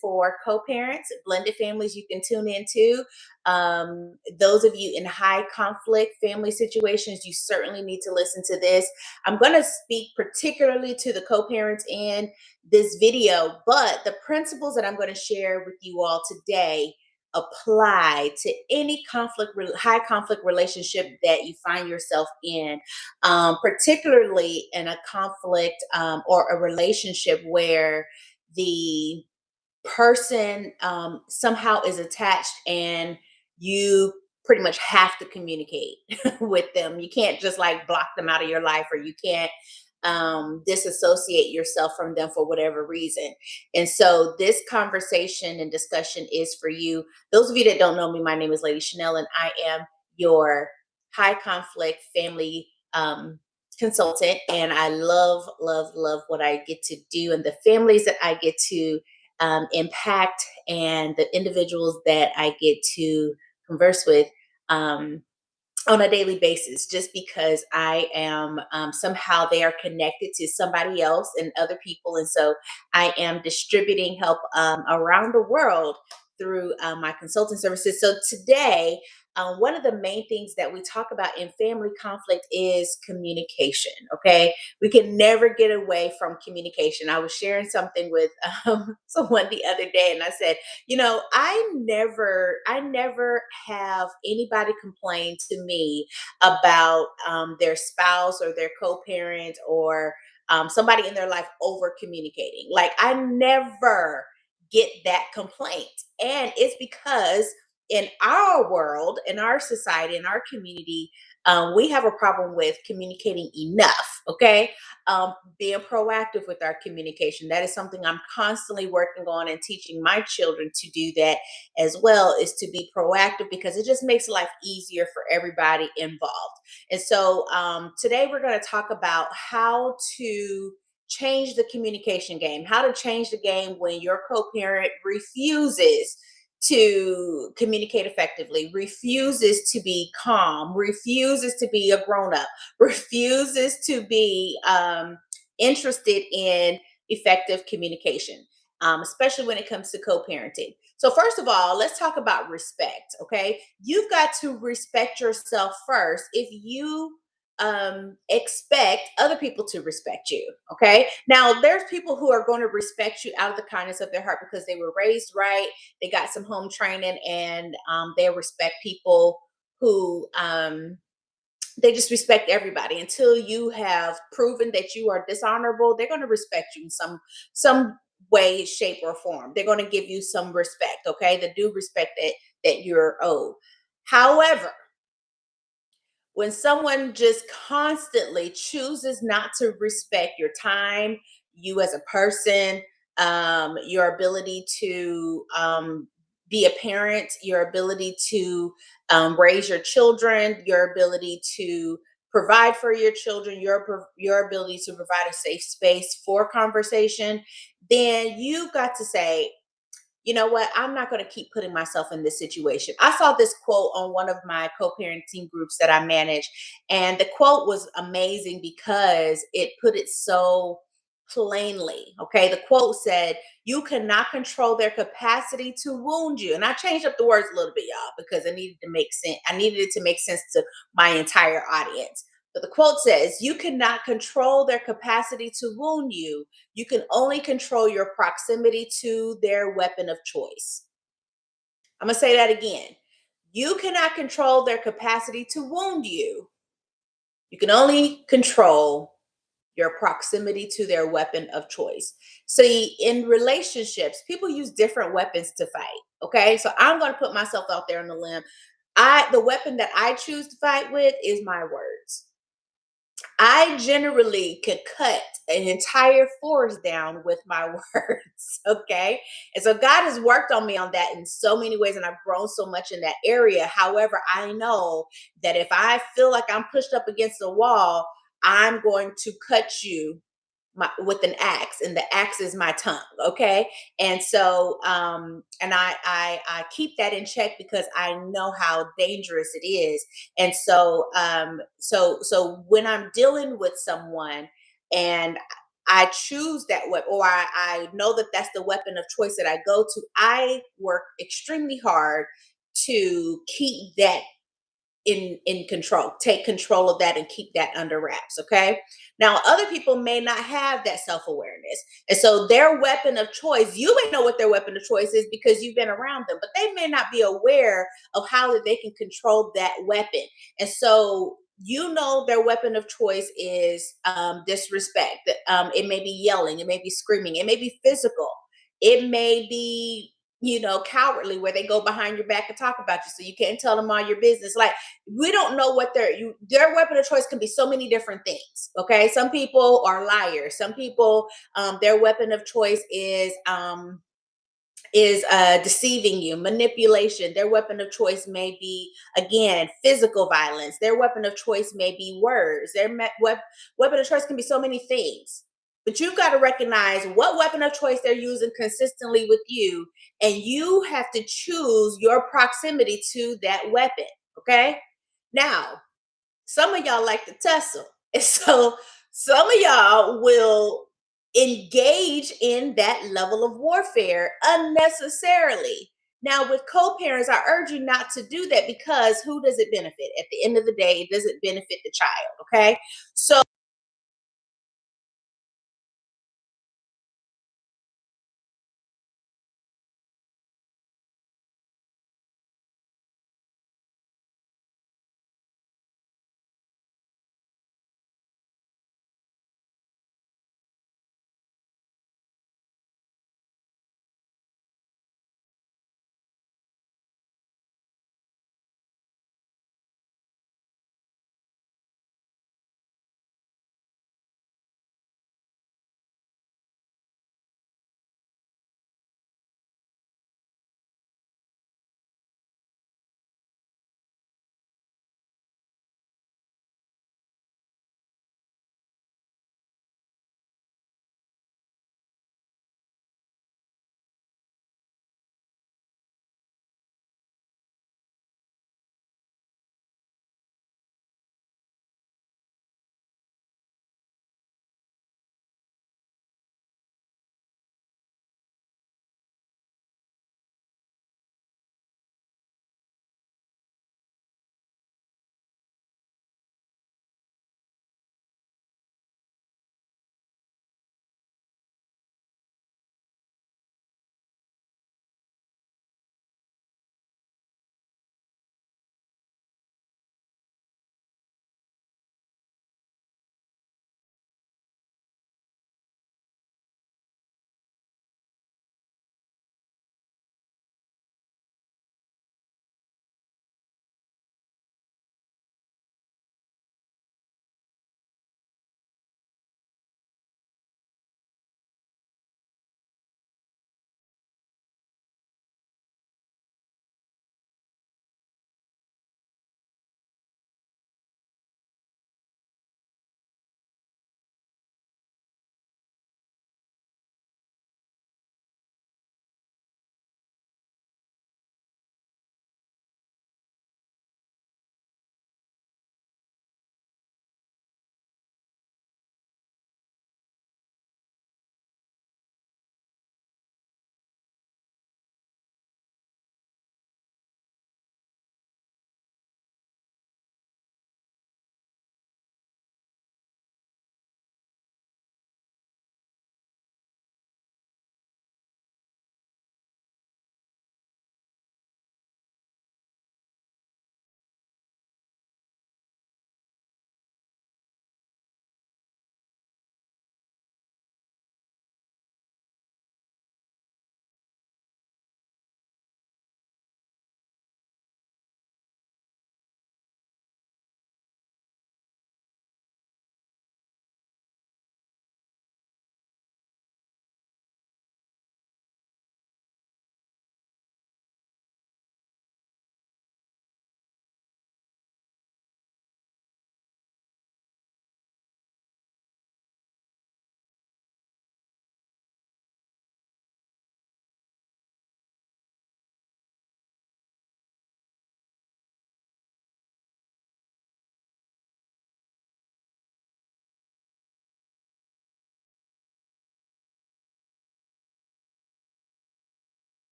for co-parents, blended families, you can tune in too. Those of you in high conflict family situations, you certainly need to listen to this. I'm going to speak particularly to the co-parents in this video, but the principles that I'm going to share with you all today apply to any high conflict relationship that you find yourself in, particularly in a conflict or a relationship where the person somehow is attached and you pretty much have to communicate with them. You can't just like block them out of your life, or you can't disassociate yourself from them for whatever reason. And so this conversation and discussion is for you. Those of you that don't know me, my name is Lady Shanelle, and I am your high conflict family consultant. And I love, love, love what I get to do and the families that I get to impact, and the individuals that I get to converse with on a daily basis, just because I am somehow they are connected to somebody else and other people. And so I am distributing help around the world through my consulting services. So today, one of the main things that we talk about in family conflict is communication. Okay. We can never get away from communication. I was sharing something with someone the other day, and I said, I never have anybody complain to me about their spouse or their co-parent or somebody in their life over communicating. Like, I never get that complaint. And it's because in our world, in our society, in our community, we have a problem with communicating enough. Okay. Being proactive with our communication. That is something I'm constantly working on and teaching my children to do that as well, is to be proactive, because it just makes life easier for everybody involved. And so today we're going to talk about how to change the communication game, how to change the game when your co-parent refuses to communicate effectively, refuses to be calm, refuses to be a grown up, refuses to be interested in effective communication, especially when it comes to co parenting. So, first of all, let's talk about respect. Okay. You've got to respect yourself first if you expect other people to respect you. Okay. Now, there's people who are going to respect you out of the kindness of their heart because they were raised right, they got some home training, and they respect people who they just respect everybody. Until you have proven that you are dishonorable, they're going to respect you in some way, shape, or form. They're going to give you some respect. Okay, the due respect that you're owed. However, when someone just constantly chooses not to respect your time, you as a person, your ability to be a parent, your ability to raise your children, your ability to provide for your children, your ability to provide a safe space for conversation, then you've got to say, you know what, I'm not going to keep putting myself in this situation. I saw this quote on one of my co-parenting groups that I manage, and the quote was amazing because it put it so plainly. Okay, the quote said, you cannot control their capacity to wound you. And I changed up the words a little bit, y'all, because I needed to make sense. I needed it to make sense to my entire audience. But the quote says, you cannot control their capacity to wound you. You can only control your proximity to their weapon of choice. I'm going to say that again. You cannot control their capacity to wound you. You can only control your proximity to their weapon of choice. See, in relationships, people use different weapons to fight. Okay. So I'm going to put myself out there on the limb. The weapon that I choose to fight with is my words. I generally could cut an entire forest down with my words. Okay. And so God has worked on me on that in so many ways, and I've grown so much in that area. However, I know that if I feel like I'm pushed up against the wall, I'm going to cut you with an axe, and the axe is my tongue. Okay. And so and I keep that in check because I know how dangerous it is. And so so when I'm dealing with someone, and I choose that weapon, or I know that that's the weapon of choice that I go to, I work extremely hard to keep that in control, take control of that and keep that under wraps. Okay, now other people may not have that self-awareness, and so their weapon of choice, you may know what their weapon of choice is because you've been around them, but they may not be aware of how that they can control that weapon. And so their weapon of choice is disrespect. It may be yelling, it may be screaming, it may be physical, it may be cowardly, where they go behind your back and talk about you so you can't tell them all your business. Like, we don't know what their weapon of choice can be so many different things. Okay, some people are liars. Some people, their weapon of choice is deceiving you, manipulation. Their weapon of choice may be, again, physical violence. Their weapon of choice may be words. Weapon of choice can be so many things. But you've got to recognize what weapon of choice they're using consistently with you, and you have to choose your proximity to that weapon. Okay. Now, some of y'all like to tussle. And so some of y'all will engage in that level of warfare unnecessarily. Now, with co parents, I urge you not to do that, because who does it benefit? At the end of the day, it doesn't benefit the child. Okay. So